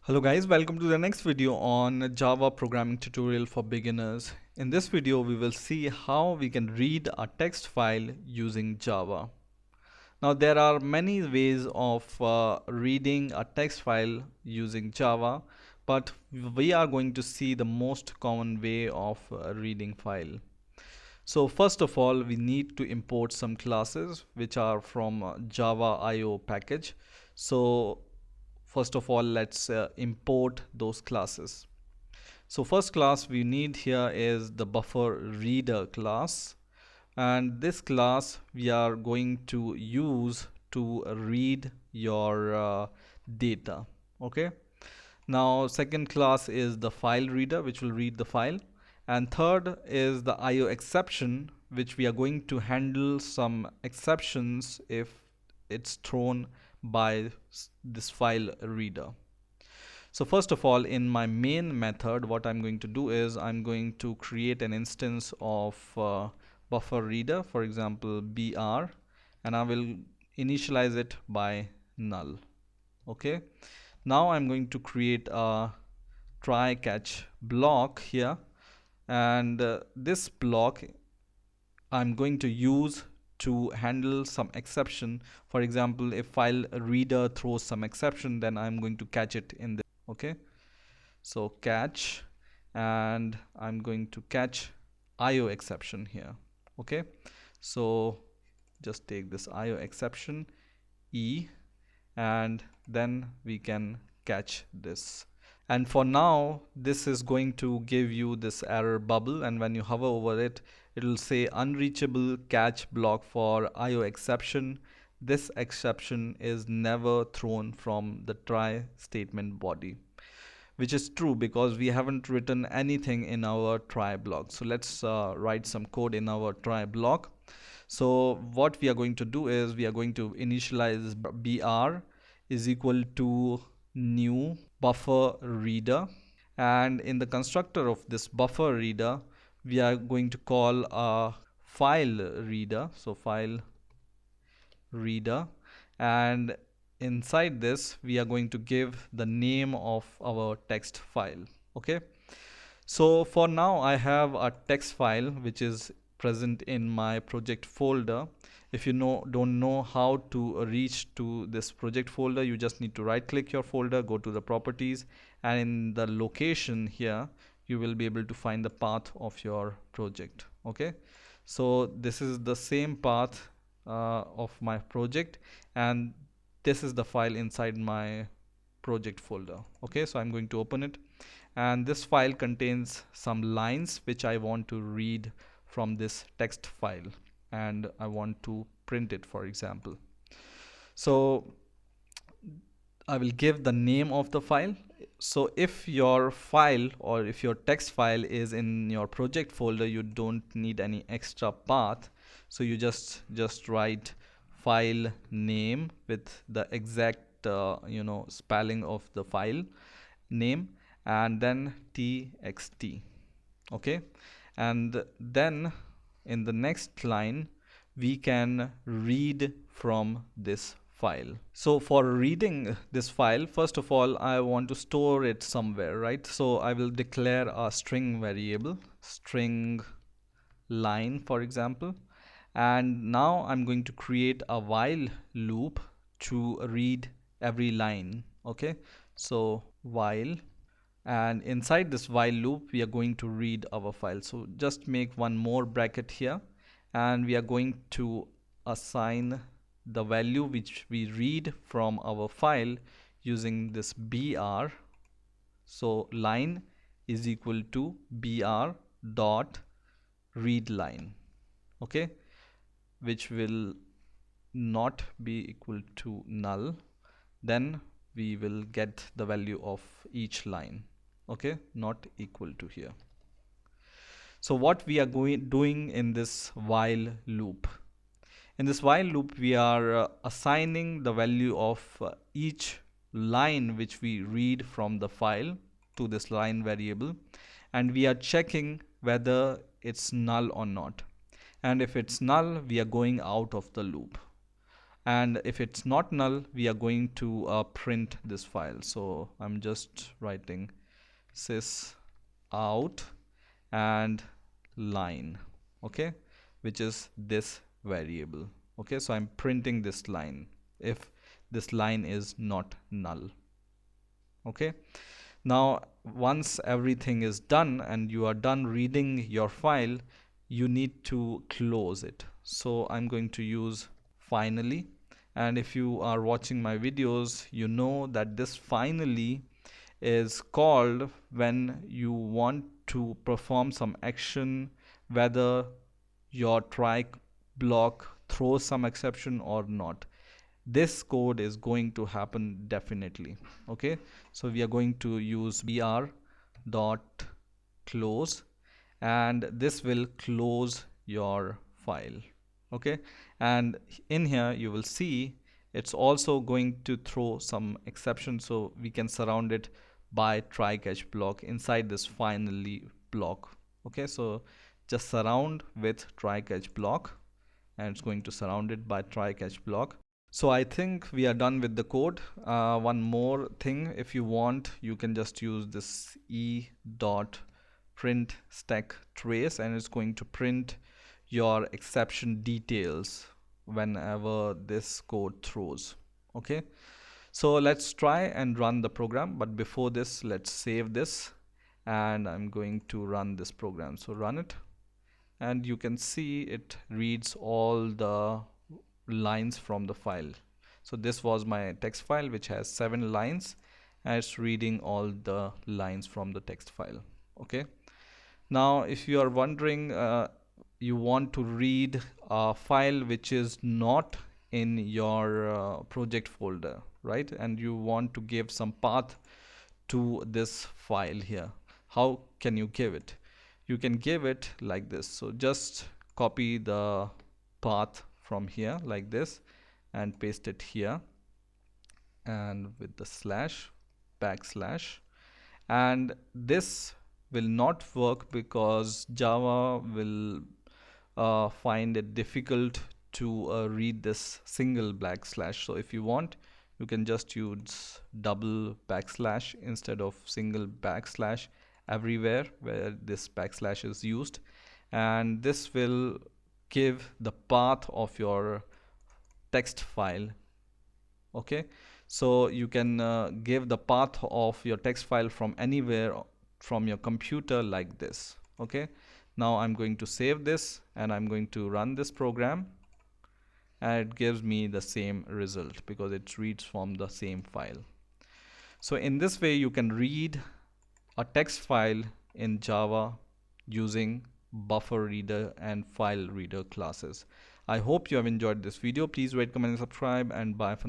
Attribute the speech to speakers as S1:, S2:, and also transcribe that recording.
S1: Hello guys, welcome to the next video on Java programming tutorial for beginners. In this video, we will see how we can read a text file using Java. Now there are many ways of reading a text file using Java, but we are going to see the most common way of reading file. So first of all, we need to import some classes which are from Java IO package. So first of all, let's import those classes. So first class we need here is the buffer reader class, and this class we are going to use to read your data. Okay, now second class is the file reader, which will read the file, and third is the IO exception, which we are going to handle some exceptions if it's thrown by this file reader. So first of all, in my main method, what I'm going to do is I'm going to create an instance of buffer reader, for example br, and I will initialize it by null. Okay, now I'm going to create a try catch block here, and this block I'm going to use to handle some exception. For example, if file reader throws some exception, then I'm going to catch it in this. Okay, so catch, and I'm going to catch IO exception here. Okay, so just take this IO exception E, and then we can catch this. And for now, this is going to give you this error bubble, and when you hover over it, it will say unreachable catch block for IO exception. This exception is never thrown from the try statement body, which is true because we haven't written anything in our try block. So let's write some code in our try block. So what we are going to do is we are going to initialize br is equal to new buffer reader, and in the constructor of this buffer reader we are going to call a file reader, so file reader, and inside this we are going to give the name of our text file. Okay, so for now I have a text file which is present in my project folder. If you don't know how to reach to this project folder, you just need to right click your folder, go to the properties, and in the location here you will be able to find the path of your project. Okay, so this is the same path of my project, and this is the file inside my project folder. Okay, so I'm going to open it, and this file contains some lines which I want to read from this text file, and I want to print it, for example. So I will give the name of the file. So if your file or if your text file is in your project folder, you don't need any extra path. So you just write file name with the exact spelling of the file name, and then txt. Okay, and then in the next line we can read from this file. So for reading this file, first of all I want to store it somewhere, right? So I will declare a string variable, string line, for example, and now I'm going to create a while loop to read every line. Okay, so while, and inside this while loop we are going to read our file. So just make one more bracket here, and we are going to assign the value which we read from our file using this br. So line is equal to br dot read line. Okay, which will not be equal to null, then we will get the value of each line. Okay, not equal to here. So what we are doing in this while loop, in this while loop we are assigning the value of each line which we read from the file to this line variable, and we are checking whether it's null or not, and if it's null we are going out of the loop, and if it's not null, we are going to print this file. So I'm just writing sys out and line, okay, which is this variable. Okay, so I'm printing this line if this line is not null. Okay, now once everything is done and you are done reading your file, you need to close it. So I'm going to use finally, and if you are watching my videos, you know that this finally is called when you want to perform some action, whether your try block throws some exception or not. This code is going to happen definitely. Okay, so we are going to use br dot close, and this will close your file. Okay, and in here you will see it's also going to throw some exception, so we can surround it by try catch block inside this finally block. Okay, so just surround with try catch block, and it's going to surround it by try catch block. So I think we are done with the code. One more thing, if you want, you can just use this e dot print stack trace, and it's going to print your exception details whenever this code throws. Okay, so let's try and run the program, but before this, let's save this, and I'm going to run this program. So run it, and you can see it reads all the lines from the file. So this was my text file which has 7 lines, and it's reading all the lines from the text file. Okay, now if you are wondering, you want to read a file which is not in your project folder, right, and you want to give some path to this file here, how can you give it? You can give it like this. So just copy the path from here like this and paste it here, and with the slash backslash, and this will not work because Java will find it difficult to read this single backslash. So if you want, you can just use double backslash instead of single backslash everywhere where this backslash is used, and this will give the path of your text file. Okay, so you can give the path of your text file from anywhere from your computer like this. Okay, now I'm going to save this and I'm going to run this program, and it gives me the same result because it reads from the same file. So in this way you can read a text file in Java using buffer reader and file reader classes. I hope you have enjoyed this video. Please rate, comment and subscribe, and bye for now.